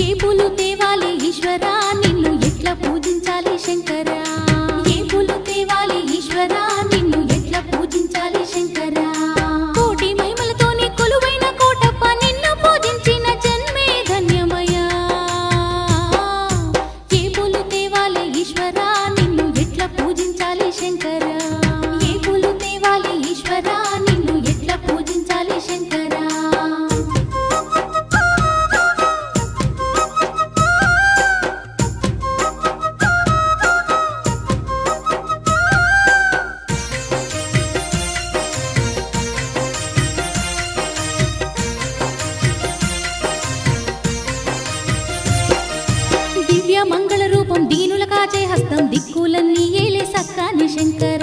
ఏ పూలు తేవాలి ఈశ్వరా నిన్ను ఎట్లా పూజించాలి శంకరా ఏ పూలు తేవాలి ఈశ్వరా నిన్ను ఎట్లా పూజించాలి శంకరా కోటి మహిమలతోని కొలువైన కోటప్ప నిన్ను పూజించిన జన్మే ధన్యమయ్యా ఏ పూలు తేవాలి ఈశ్వరా నిన్ను ఎట్లా పూజించాలి శంకరా ఏ పూలు తేవాలి ఈశ్వరా నిన్ను ఎట్లా పూజించాలి శంకరా దివ్య మంగళ రూపం దీనుల కాచే హస్తం దిక్కులన్నీ ఏలే సక్కాని శంకర